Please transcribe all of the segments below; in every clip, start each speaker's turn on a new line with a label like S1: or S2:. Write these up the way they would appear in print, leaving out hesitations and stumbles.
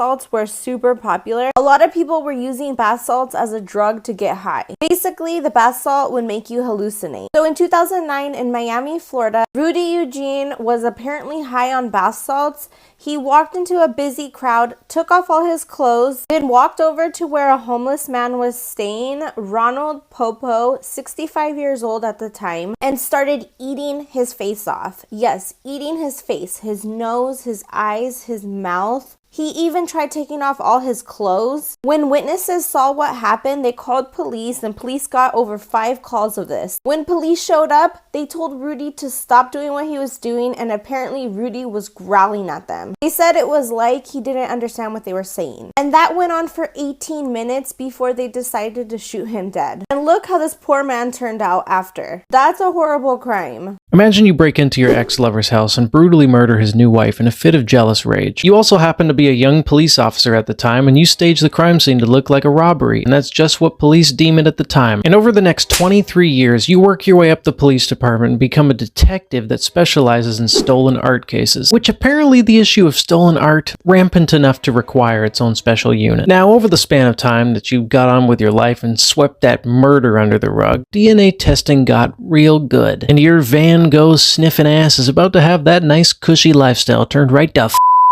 S1: salts were super popular, a lot of people were using bath salts as a drug to get high. Basically, the bath salt would make you hallucinate. So in 2009 in Miami, Florida, Rudy Eugene was apparently high on bath salts. He walked into a busy crowd, took off all his clothes, then walked over to where a homeless man was staying, Ronald Popo, 65 years old at the time, and started eating his face off. Yes, eating his face, his nose, his eyes, his mouth. He even tried taking off all his clothes. When witnesses saw what happened, they called police, and police got over 5 calls of this. When police showed up, they told Rudy to stop doing what he was doing, and apparently Rudy was growling at them. They said it was like he didn't understand what they were saying. And that went on for 18 minutes before they decided to shoot him dead. And look how this poor man turned out after. That's a horrible crime.
S2: Imagine you break into your ex-lover's house and brutally murder his new wife in a fit of jealous rage. You also happen to be a young police officer at the time, and you stage the crime scene to look like a robbery, and that's just what police deem it at the time. And over the next 23 years, you work your way up the police department and become a detective that specializes in stolen art cases, which apparently the issue of stolen art rampant enough to require its own special unit. Now, over the span of time that you got on with your life and swept that murder under the rug, DNA testing got real good, and your Van Gogh sniffing ass is about to have that nice cushy lifestyle turned right to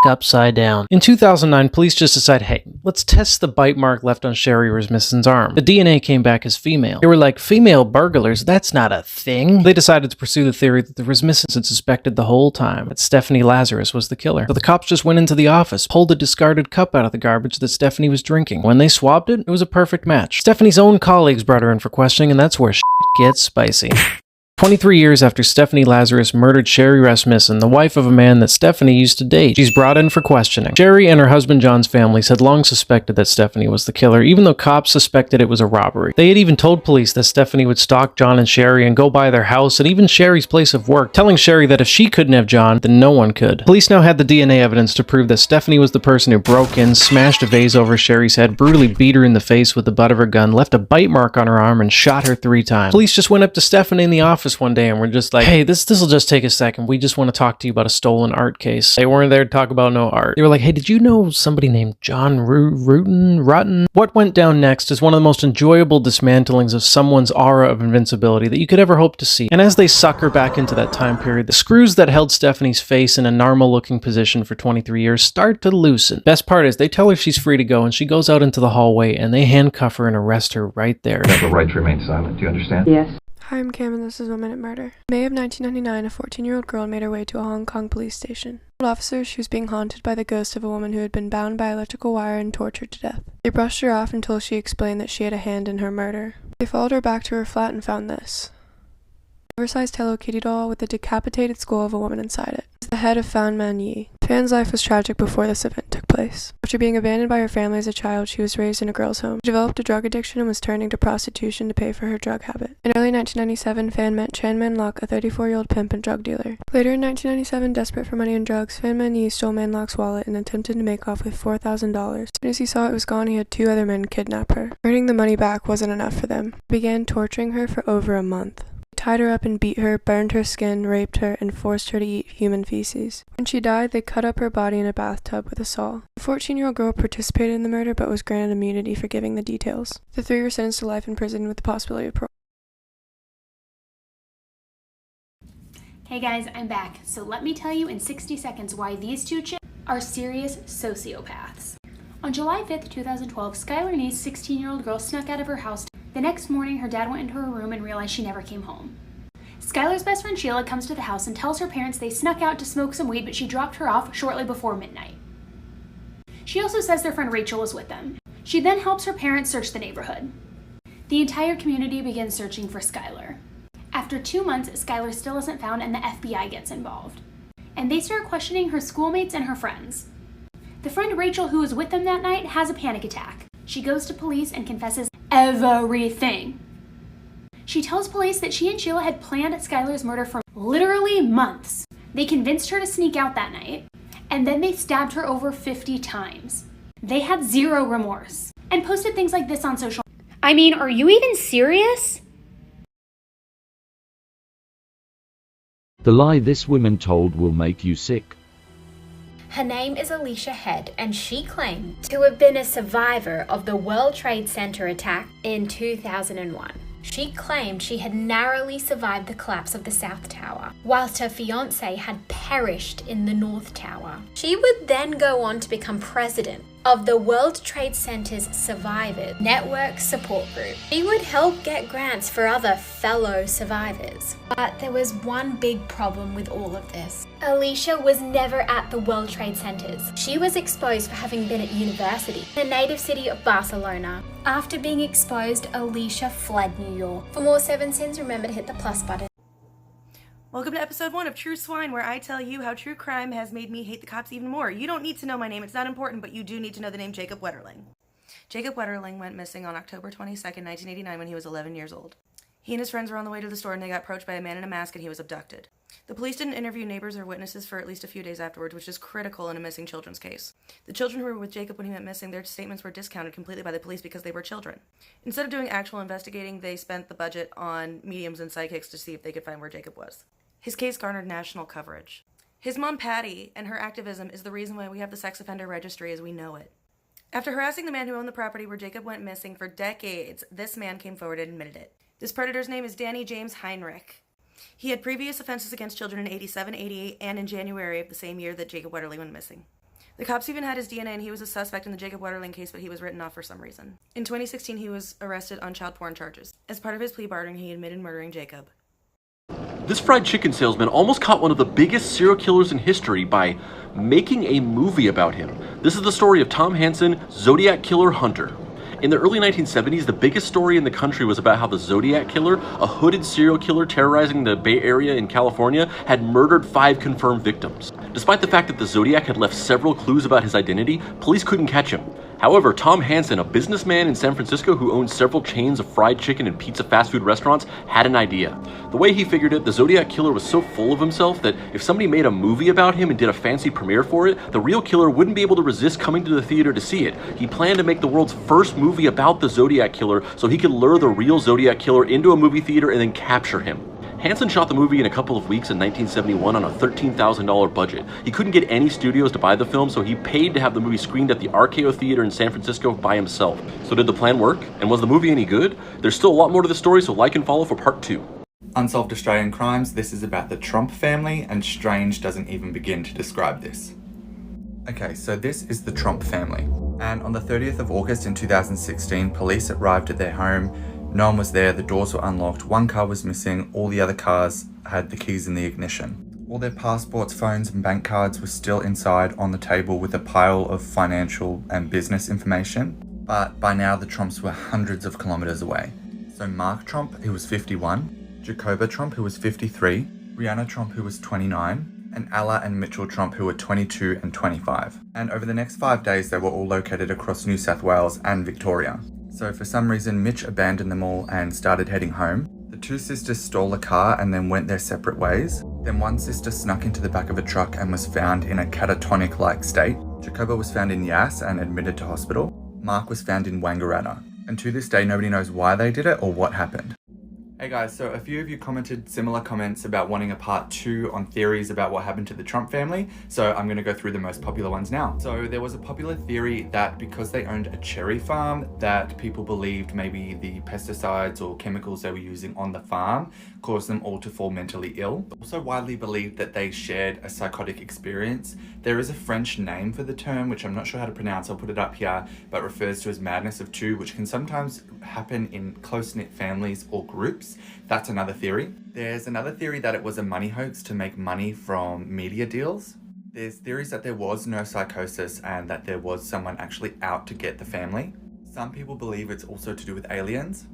S2: upside down. In 2009, police just decided, hey, let's test the bite mark left on Sherry Rasmussen's arm. The DNA came back as female. They were like, female burglars? That's not a thing. They decided to pursue the theory that the Rasmussens had suspected the whole time that Stephanie Lazarus was the killer. So the cops just went into the office, pulled a discarded cup out of the garbage that Stephanie was drinking. When they swabbed it, it was a perfect match. Stephanie's own colleagues brought her in for questioning, and that's where shit gets spicy. 23 years after Stephanie Lazarus murdered Sherry Rasmussen, the wife of a man that Stephanie used to date, she's brought in for questioning. Sherry and her husband John's families had long suspected that Stephanie was the killer, even though cops suspected it was a robbery. They had even told police that Stephanie would stalk John and Sherry and go by their house and even Sherry's place of work, telling Sherry that if she couldn't have John, then no one could. Police now had the DNA evidence to prove that Stephanie was the person who broke in, smashed a vase over Sherry's head, brutally beat her in the face with the butt of her gun, left a bite mark on her arm, and shot her 3 times. Police just went up to Stephanie in the office one day and were just like, hey, this'll just take a second. We just want to talk to you about a stolen art case. They weren't there to talk about no art. They were like, hey, did you know somebody named John Rutten? What went down next is one of the most enjoyable dismantlings of someone's aura of invincibility that you could ever hope to see. And as they suck her back into that time period, the screws that held Stephanie's face in a normal-looking position for 23 years start to loosen. Best part is they tell her she's free to go, and she goes out into the hallway, and they handcuff her and arrest her right there.
S3: You have the right to remain silent. Do you understand?
S4: Yes.
S5: Hi, I'm Cam and this is 1 Minute Murder. In May of 1999, a 14-year-old girl made her way to a Hong Kong police station. Officers, she was being haunted by the ghost of a woman who had been bound by electrical wire and tortured to death. They brushed her off until she explained that she had a hand in her murder. They followed her back to her flat and found this. An oversized Hello Kitty doll with the decapitated skull of a woman inside it. It's the head of Fan Man Yi. Fan's life was tragic before this event took place. After being abandoned by her family as a child, she was raised in a girls' home. She developed a drug addiction and was turning to prostitution to pay for her drug habit. In early 1997, Fan met Chan Man Lok, a 34-year-old pimp and drug dealer. Later in 1997, desperate for money and drugs, Fan Man Yi stole Man Lok's wallet and attempted to make off with $4,000. As soon as he saw it was gone, he had 2 other men kidnap her. Earning the money back wasn't enough for them. They began torturing her for over a month. Tied her up and beat her, burned her skin, raped her, and forced her to eat human feces. When she died, they cut up her body in a bathtub with a saw. The 14-year-old girl participated in the murder but was granted immunity for giving the details. The 3 were sentenced to life in prison with the possibility of parole.
S6: Hey guys, I'm back. So let me tell you in 60 seconds why these 2 chicks are serious sociopaths. On July 5th, 2012, Skylar Nee's 16-year-old girl snuck out of her house. The next morning, her dad went into her room and realized she never came home. Skylar's best friend Sheila comes to the house and tells her parents they snuck out to smoke some weed, but she dropped her off shortly before midnight. She also says their friend Rachel was with them. She then helps her parents search the neighborhood. The entire community begins searching for Skylar. After 2 months, Skylar still isn't found and the FBI gets involved. And they start questioning her schoolmates and her friends. The friend Rachel, who was with them that night, has a panic attack. She goes to police and confesses everything. She tells police that she and Sheila had planned Skylar's murder for literally months. They convinced her to sneak out that night, and then they stabbed her over 50 times. They had 0 remorse, and posted things like this on social media. I mean, are you even serious?
S7: The lie this woman told will make you sick.
S6: Her name is Alicia Head, and she claimed to have been a survivor of the World Trade Center attack in 2001. She claimed she had narrowly survived the collapse of the South Tower, whilst her fiancé had perished in the North Tower. She would then go on to become president of the World Trade Center's Survivors Network Support Group. She would help get grants for other fellow survivors. But there was one big problem with all of this. Alicia was never at the World Trade Centers. She was exposed for having been at university, the native city of Barcelona. After being exposed, Alicia fled New York. For more 7 Sins, remember to hit the plus button.
S4: Welcome to episode 1 of True Swine, where I tell you how true crime has made me hate the cops even more. You don't need to know my name, it's not important, but you do need to know the name Jacob Wetterling. Jacob Wetterling went missing on October 22nd, 1989 when he was 11 years old. He and his friends were on the way to the store and they got approached by a man in a mask and he was abducted. The police didn't interview neighbors or witnesses for at least a few days afterwards, which is critical in a missing children's case. The children who were with Jacob when he went missing, their statements were discounted completely by the police because they were children. Instead of doing actual investigating, they spent the budget on mediums and psychics to see if they could find where Jacob was. His case garnered national coverage. His mom, Patty, and her activism is the reason why we have the sex offender registry as we know it. After harassing the man who owned the property where Jacob went missing for decades, this man came forward and admitted it. This predator's name is Danny James Heinrich. He had previous offenses against children in 87, 88, and in January of the same year that Jacob Wetterling went missing. The cops even had his DNA and he was a suspect in the Jacob Wetterling case, but he was written off for some reason. In 2016, he was arrested on child porn charges. As part of his plea bargain, he admitted murdering Jacob.
S7: This fried chicken salesman almost caught one of the biggest serial killers in history by making a movie about him. This is the story of Tom Hansen, Zodiac Killer Hunter. In the early 1970s, the biggest story in the country was about how the Zodiac Killer, a hooded serial killer terrorizing the Bay Area in California, had murdered 5 confirmed victims. Despite the fact that the Zodiac had left several clues about his identity, police couldn't catch him. However, Tom Hansen, a businessman in San Francisco who owned several chains of fried chicken and pizza fast food restaurants, had an idea. The way he figured it, the Zodiac Killer was so full of himself that if somebody made a movie about him and did a fancy premiere for it, the real killer wouldn't be able to resist coming to the theater to see it. He planned to make the world's first movie about the Zodiac Killer so he could lure the real Zodiac Killer into a movie theater and then capture him. Hansen shot the movie in a couple of weeks in 1971 on a $13,000 budget. He couldn't get any studios to buy the film, so he paid to have the movie screened at the RKO Theater in San Francisco by himself. So did the plan work? And was the movie any good? There's still a lot more to the story, so like and follow for part 2.
S8: Unsolved Australian Crimes, this is about the Trump family, and strange doesn't even begin to describe this. Okay, so this is the Trump family. And on the 30th of August in 2016, police arrived at their home. No one was there, the doors were unlocked, one car was missing, all the other cars had the keys in the ignition. All their passports, phones and bank cards were still inside on the table with a pile of financial and business information. But by now the Trumps were hundreds of kilometers away. So Mark Trump, who was 51, Jacoba Trump, who was 53, Rihanna Trump, who was 29, and Alla and Mitchell Trump, who were 22 and 25. And over the next 5 days, they were all located across New South Wales and Victoria. So for some reason, Mitch abandoned them all and started heading home. The 2 sisters stole a car and then went their separate ways. Then one sister snuck into the back of a truck and was found in a catatonic-like state. Jacoba was found in Yass and admitted to hospital. Mark was found in Wangaratta. And to this day, nobody knows why they did it or what happened. Hey guys, so a few of you commented similar comments about wanting a part 2 on theories about what happened to the Trump family, so I'm going to go through the most popular ones now. So there was a popular theory that because they owned a cherry farm, that people believed maybe the pesticides or chemicals they were using on the farm caused them all to fall mentally ill. Also widely believed that they shared a psychotic experience. There is a French name for the term, which I'm not sure how to pronounce, I'll put it up here, but refers to as madness of two, which can sometimes happen in close-knit families or groups. That's another theory. There's another theory that it was a money hoax to make money from media deals. There's theories that there was no psychosis and that there was someone actually out to get the family. Some people believe it's also to do with aliens.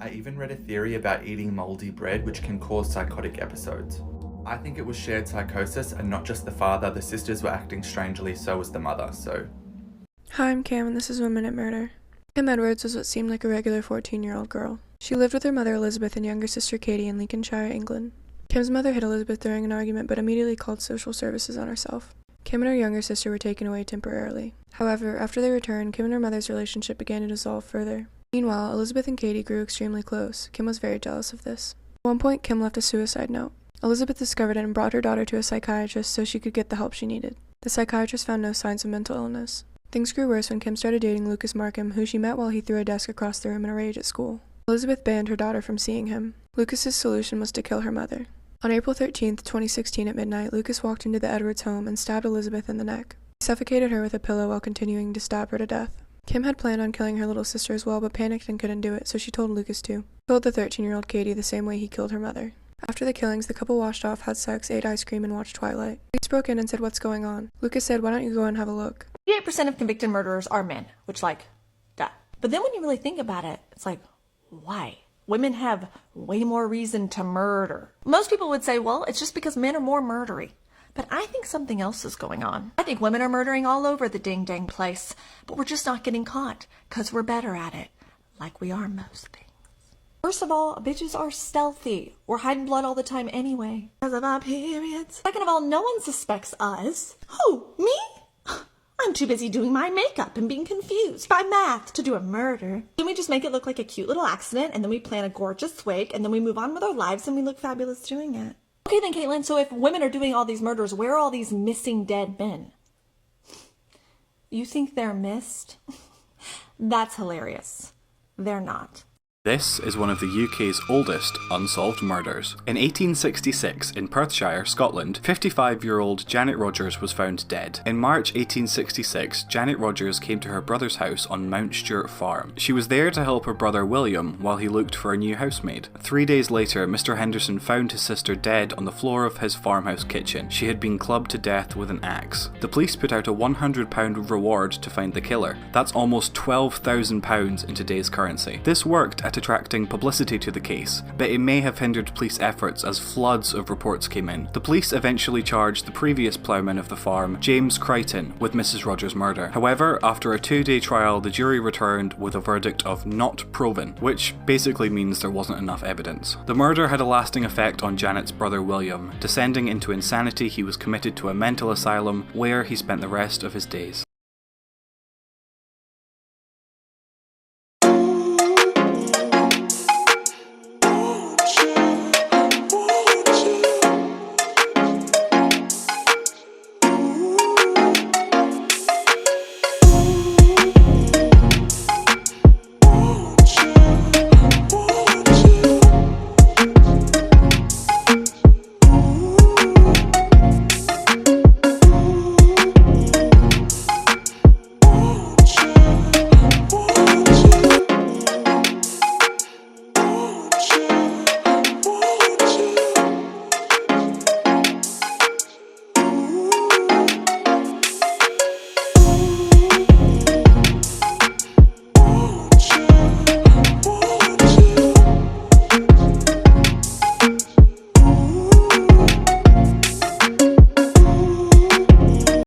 S8: I even read a theory about eating moldy bread, which can cause psychotic episodes. I think it was shared psychosis and not just the father. The sisters were acting strangely, so was the mother, so.
S5: Hi, I'm Cam, and this is 1 Minute Murder. Kim Edwards was what seemed like a regular 14-year-old girl. She lived with her mother Elizabeth and younger sister Katie in Lincolnshire, England. Kim's mother hit Elizabeth during an argument but immediately called social services on herself. Kim and her younger sister were taken away temporarily. However, after they returned, Kim and her mother's relationship began to dissolve further. Meanwhile, Elizabeth and Katie grew extremely close. Kim was very jealous of this. At one point, Kim left a suicide note. Elizabeth discovered it and brought her daughter to a psychiatrist so she could get the help she needed. The psychiatrist found no signs of mental illness. Things grew worse when Kim started dating Lucas Markham, who she met while he threw a desk across the room in a rage at school. Elizabeth banned her daughter from seeing him. Lucas's solution was to kill her mother. On April 13, 2016 at midnight, Lucas walked into the Edwards home and stabbed Elizabeth in the neck. He suffocated her with a pillow while continuing to stab her to death. Kim had planned on killing her little sister as well, but panicked and couldn't do it, so she told Lucas to. He killed the 13-year-old Katie the same way he killed her mother. After the killings, the couple washed off, had sex, ate ice cream, and watched Twilight. Police broke in and said, "What's going on?" Lucas said, "Why don't you go and have a look?"
S9: 88% of convicted murderers are men, which, duh. But then when you really think about it, it's why? Women have way more reason to murder. Most people would say, well, it's just because men are more murdery. But I think something else is going on. I think women are murdering all over the ding-dang place, but we're just not getting caught, because we're better at it, like we are most things. First of all, bitches are stealthy. We're hiding blood all the time anyway, because of our periods. Second of all, no one suspects us. Who, me? I'm too busy doing my makeup and being confused by math to do a murder. Then we just make it look like a cute little accident, and then we plan a gorgeous wig, and then we move on with our lives and we look fabulous doing it. Okay then, Caitlin, so if women are doing all these murders, where are all these missing dead men? You think they're missed? That's hilarious. They're not.
S10: This is one of the UK's oldest unsolved murders. In 1866, in Perthshire, Scotland, 55-year-old Janet Rogers was found dead. In March 1866, Janet Rogers came to her brother's house on Mount Stewart Farm. She was there to help her brother William while he looked for a new housemaid. 3 days later, Mr. Henderson found his sister dead on the floor of his farmhouse kitchen. She had been clubbed to death with an axe. The police put out a £100 reward to find the killer. That's almost £12,000 in today's currency. This worked at attracting publicity to the case, but it may have hindered police efforts as floods of reports came in. The police eventually charged the previous ploughman of the farm, James Crichton, with Mrs. Rogers' murder. However, after a 2-day trial, the jury returned with a verdict of not proven, which basically means there wasn't enough evidence. The murder had a lasting effect on Janet's brother William. Descending into insanity, he was committed to a mental asylum where he spent the rest of his days.